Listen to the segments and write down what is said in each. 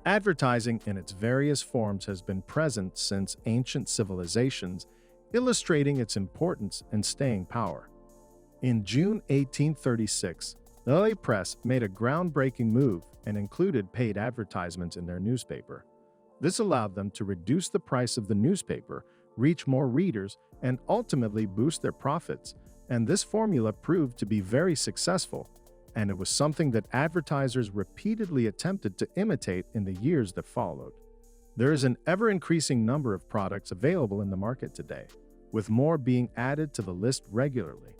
Advertising in its various forms has been present since ancient civilizations, illustrating its importance and staying power. In June 1836, the Presse made a groundbreaking move and included paid advertisements in their newspaper. This allowed them to reduce the price of the newspaper, reach more readers, and ultimately boost their profits. And this formula proved to be very successful, and it was something that advertisers repeatedly attempted to imitate in the years that followed. There is an ever-increasing number of products available in the market today, with more being added to the list regularly.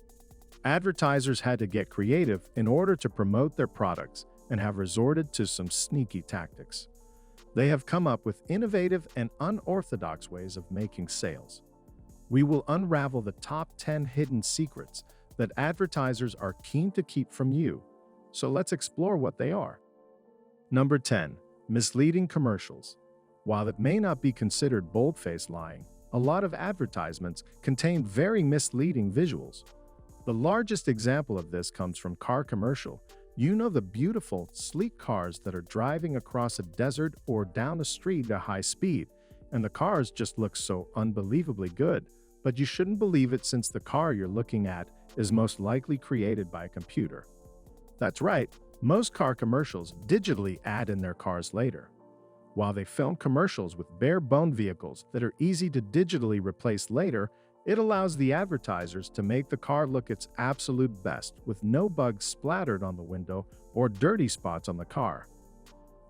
Advertisers had to get creative in order to promote their products and have resorted to some sneaky tactics. They have come up with innovative and unorthodox ways of making sales. We will unravel the top 10 hidden secrets that advertisers are keen to keep from you. So let's explore what they are. Number 10. Misleading commercials. While it may not be considered bold-faced lying, a lot of advertisements contain very misleading visuals. The largest example of this comes from car commercial. You know, the beautiful, sleek cars that are driving across a desert or down a street at high speed, and the cars just look so unbelievably good. But you shouldn't believe it, since the car you're looking at is most likely created by a computer. That's right, most car commercials digitally add in their cars later. While they film commercials with bare-bone vehicles that are easy to digitally replace later, it allows the advertisers to make the car look its absolute best, with no bugs splattered on the window or dirty spots on the car.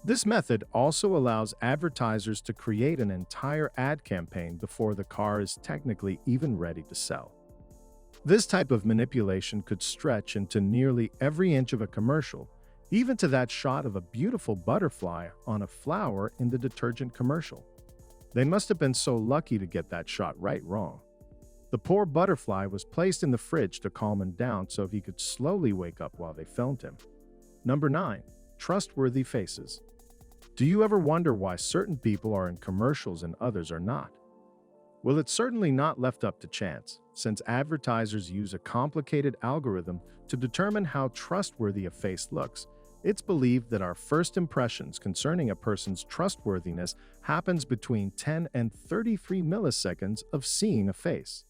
This method also allows advertisers to create an entire ad campaign before the car is technically even ready to sell. This type of manipulation could stretch into nearly every inch of a commercial, even to that shot of a beautiful butterfly on a flower in the detergent commercial. They must have been so lucky to get that shot right wrong. The poor butterfly was placed in the fridge to calm him down so he could slowly wake up while they filmed him. Number 9. Trustworthy faces. Do you ever wonder why certain people are in commercials and others are not? Well, it's certainly not left up to chance, since advertisers use a complicated algorithm to determine how trustworthy a face looks. It's believed that our first impressions concerning a person's trustworthiness happens between 10 and 33 milliseconds of seeing a face.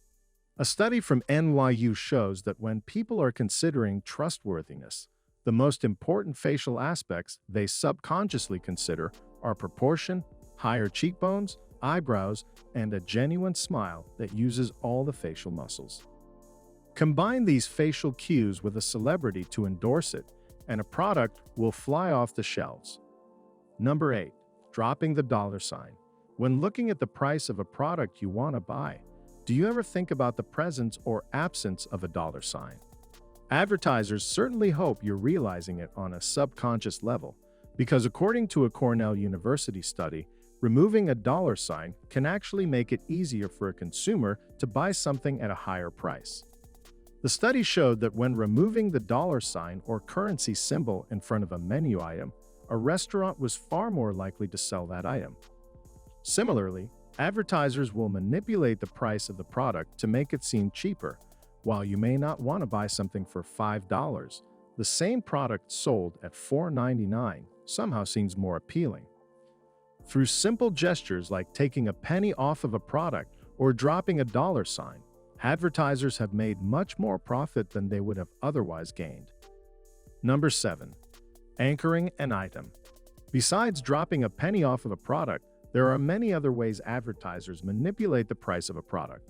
A study from NYU shows that when people are considering trustworthiness, the most important facial aspects they subconsciously consider are proportion, higher cheekbones, eyebrows, and a genuine smile that uses all the facial muscles. Combine these facial cues with a celebrity to endorse it, and a product will fly off the shelves. Number 8. Dropping the dollar sign. When looking at the price of a product you want to buy, do you ever think about the presence or absence of a dollar sign? Advertisers certainly hope you're realizing it on a subconscious level, because according to a Cornell University study, removing a dollar sign can actually make it easier for a consumer to buy something at a higher price. The study showed that when removing the dollar sign or currency symbol in front of a menu item, a restaurant was far more likely to sell that item. Similarly, advertisers will manipulate the price of the product to make it seem cheaper. While you may not want to buy something for $5, the same product sold at $4.99 somehow seems more appealing. Through simple gestures like taking a penny off of a product or dropping a dollar sign, advertisers have made much more profit than they would have otherwise gained. Number 7. Anchoring an item. Besides dropping a penny off of a product, there are many other ways advertisers manipulate the price of a product.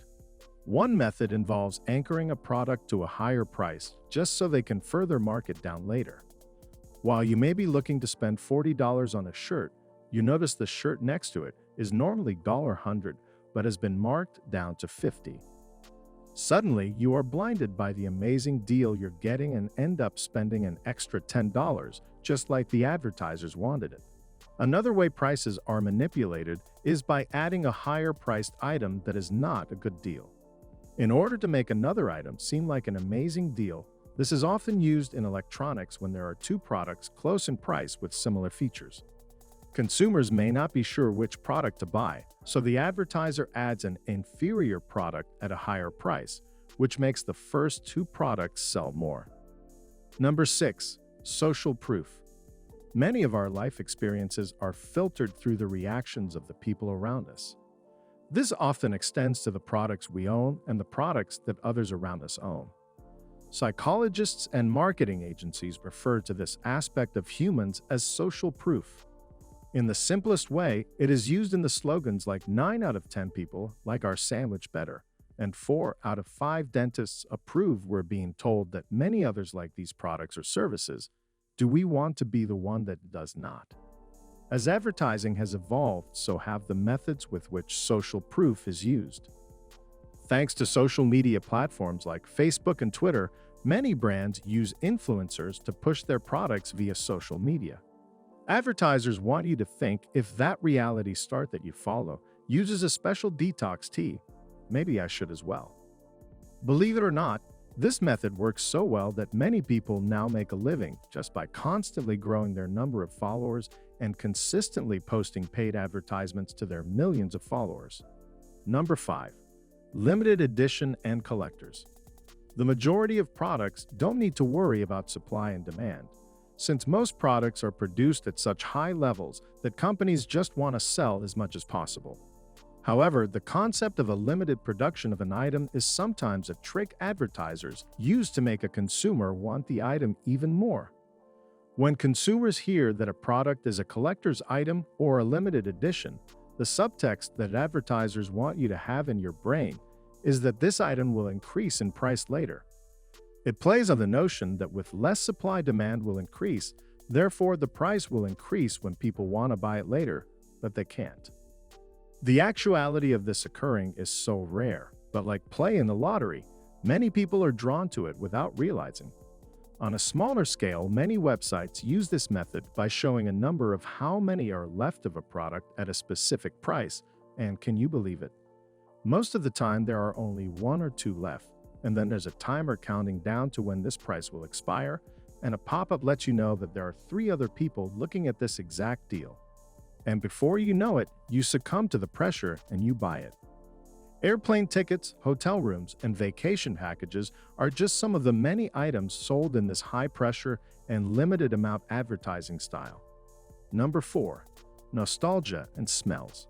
One method involves anchoring a product to a higher price just so they can further mark it down later. While you may be looking to spend $40 on a shirt, you notice the shirt next to it is normally $100 but has been marked down to $50. Suddenly, you are blinded by the amazing deal you're getting and end up spending an extra $10, just like the advertisers wanted it. Another way prices are manipulated is by adding a higher-priced item that is not a good deal. In order to make another item seem like an amazing deal, this is often used in electronics when there are two products close in price with similar features. Consumers may not be sure which product to buy, so the advertiser adds an inferior product at a higher price, which makes the first two products sell more. Number 6. Social proof. Many of our life experiences are filtered through the reactions of the people around us. This often extends to the products we own and the products that others around us own. Psychologists and marketing agencies refer to this aspect of humans as social proof. In the simplest way, it is used in the slogans like 9 out of 10 people like our sandwich better, and 4 out of 5 dentists approve we're being told that many others like these products or services. Do we want to be the one that does not? As advertising has evolved, so have the methods with which social proof is used. Thanks to social media platforms like Facebook and Twitter, many brands use influencers to push their products via social media. Advertisers want you to think if that reality star that you follow uses a special detox tea, maybe I should as well. Believe it or not, this method works so well that many people now make a living just by constantly growing their number of followers and consistently posting paid advertisements to their millions of followers. Number 5. Limited edition and collectors. The majority of products don't need to worry about supply and demand, since most products are produced at such high levels that companies just want to sell as much as possible. However, the concept of a limited production of an item is sometimes a trick advertisers use to make a consumer want the item even more. When consumers hear that a product is a collector's item or a limited edition, the subtext that advertisers want you to have in your brain is that this item will increase in price later. It plays on the notion that with less supply, demand will increase, therefore the price will increase when people want to buy it later, but they can't. The actuality of this occurring is so rare, but like playing the lottery, many people are drawn to it without realizing. On a smaller scale, many websites use this method by showing a number of how many are left of a product at a specific price, and can you believe it? Most of the time there are only 1 or 2 left, and then there's a timer counting down to when this price will expire, and a pop-up lets you know that there are 3 other people looking at this exact deal. And before you know it, you succumb to the pressure and you buy it. Airplane tickets, hotel rooms, and vacation packages are just some of the many items sold in this high-pressure and limited amount advertising style. Number 4. Nostalgia and smells.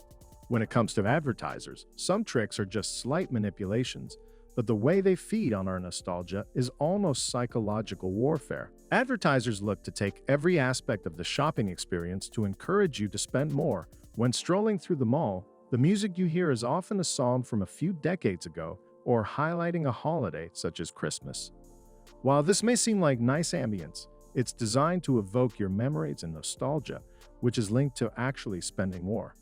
When it comes to advertisers, some tricks are just slight manipulations, but the way they feed on our nostalgia is almost psychological warfare. Advertisers look to take every aspect of the shopping experience to encourage you to spend more. When strolling through the mall, the music you hear is often a song from a few decades ago or highlighting a holiday such as Christmas. While this may seem like nice ambience, it's designed to evoke your memories and nostalgia, which is linked to actually spending more.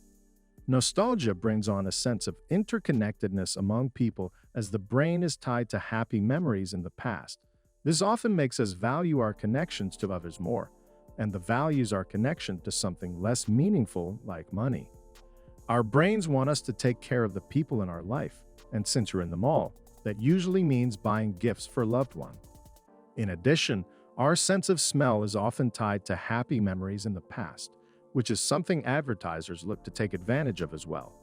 Nostalgia brings on a sense of interconnectedness among people as the brain is tied to happy memories in the past. This often makes us value our connections to others more, and values our connection to something less meaningful like money. Our brains want us to take care of the people in our life, and since you're in the mall, that usually means buying gifts for a loved one. In addition, our sense of smell is often tied to happy memories in the past, which is something advertisers look to take advantage of as well.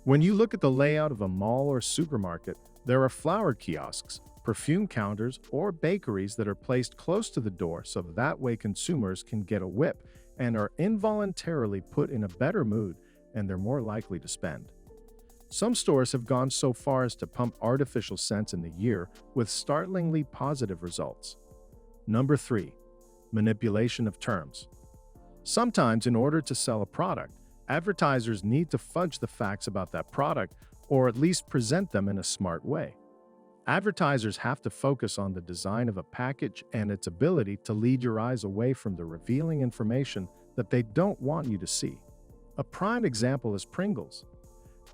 When you look at the layout of a mall or supermarket, there are flower kiosks, perfume counters, or bakeries that are placed close to the door so that way consumers can get a whip and are involuntarily put in a better mood and they're more likely to spend. Some stores have gone so far as to pump artificial scents in the air with startlingly positive results. Number 3. Manipulation of terms. Sometimes, in order to sell a product, advertisers need to fudge the facts about that product or at least present them in a smart way. Advertisers have to focus on the design of a package and its ability to lead your eyes away from the revealing information that they don't want you to see. A prime example is Pringles.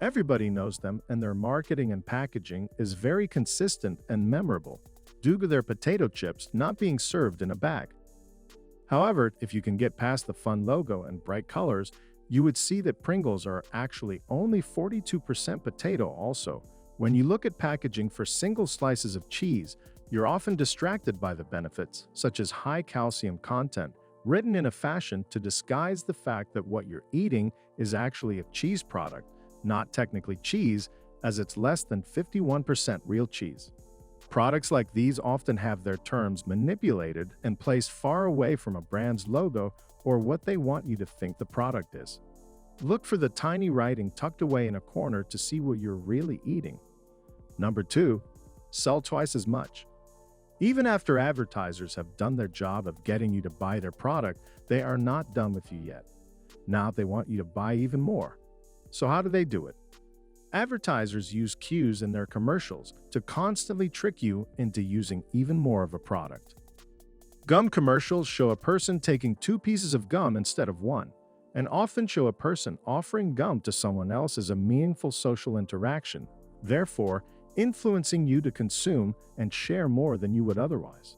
Everybody knows them, and their marketing and packaging is very consistent and memorable due to their potato chips not being served in a bag. However, if you can get past the fun logo and bright colors, you would see that Pringles are actually only 42% potato also. When you look at packaging for single slices of cheese, you're often distracted by the benefits, such as high calcium content, written in a fashion to disguise the fact that what you're eating is actually a cheese product, not technically cheese, as it's less than 51% real cheese. Products like these often have their terms manipulated and placed far away from a brand's logo or what they want you to think the product is. Look for the tiny writing tucked away in a corner to see what you're really eating. Number 2. Sell twice as much. Even after advertisers have done their job of getting you to buy their product, they are not done with you yet. Now they want you to buy even more. So how do they do it? Advertisers use cues in their commercials to constantly trick you into using even more of a product. Gum commercials show a person taking 2 pieces of gum instead of 1, and often show a person offering gum to someone else as a meaningful social interaction, therefore influencing you to consume and share more than you would otherwise.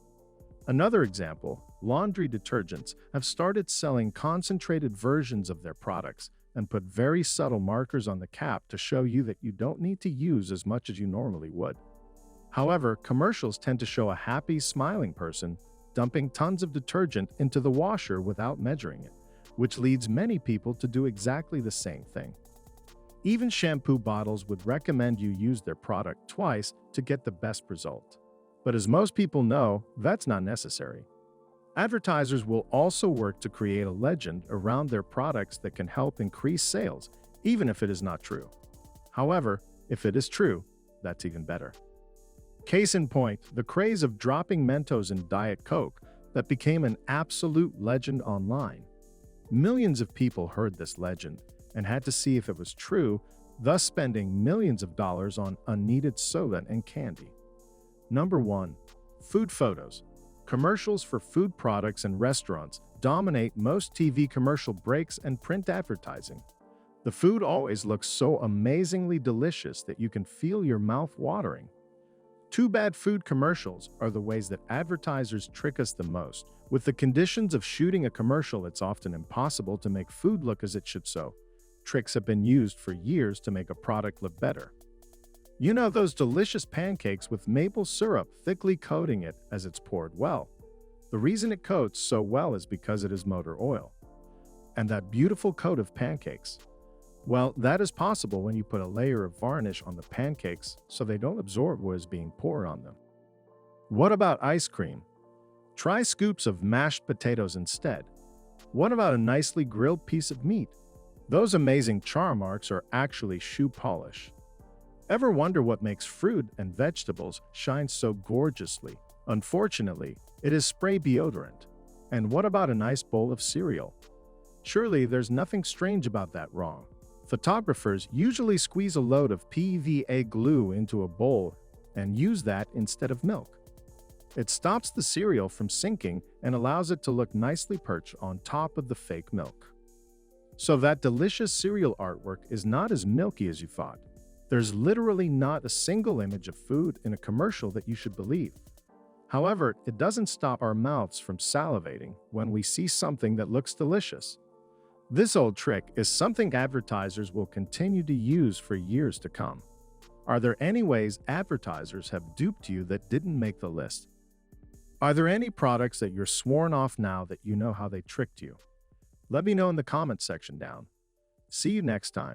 Another example, laundry detergents have started selling concentrated versions of their products and put very subtle markers on the cap to show you that you don't need to use as much as you normally would. However, commercials tend to show a happy, smiling person dumping tons of detergent into the washer without measuring it, which leads many people to do exactly the same thing. Even shampoo bottles would recommend you use their product twice to get the best result. But as most people know, that's not necessary. Advertisers will also work to create a legend around their products that can help increase sales, even if it is not true. However, if it is true, that's even better. Case in point, the craze of dropping Mentos in Diet Coke that became an absolute legend online. Millions of people heard this legend and had to see if it was true, thus spending millions of dollars on unneeded soda and candy. Number 1. Food photos. Commercials for food products and restaurants dominate most TV commercial breaks and print advertising. The food always looks so amazingly delicious that you can feel your mouth watering. Too bad food commercials are the ways that advertisers trick us the most. With the conditions of shooting a commercial, it's often impossible to make food look as it should so. Tricks have been used for years to make a product look better. You know those delicious pancakes with maple syrup thickly coating it as it's poured? Well, the reason it coats so well is because it is motor oil. And that beautiful coat of pancakes, well, that is possible when you put a layer of varnish on the pancakes so they don't absorb what is being poured on them. What about ice cream? Try scoops of mashed potatoes instead. What about a nicely grilled piece of meat? Those amazing char marks are actually shoe polish. Ever wonder what makes fruit and vegetables shine so gorgeously? Unfortunately, it is spray deodorant. And what about a nice bowl of cereal? Surely there's nothing strange about that, wrong? Photographers usually squeeze a load of PVA glue into a bowl and use that instead of milk. It stops the cereal from sinking and allows it to look nicely perched on top of the fake milk. So that delicious cereal artwork is not as milky as you thought. There's literally not a single image of food in a commercial that you should believe. However, it doesn't stop our mouths from salivating when we see something that looks delicious. This old trick is something advertisers will continue to use for years to come. Are there any ways advertisers have duped you that didn't make the list? Are there any products that you're sworn off now that you know how they tricked you? Let me know in the comments section down. See you next time.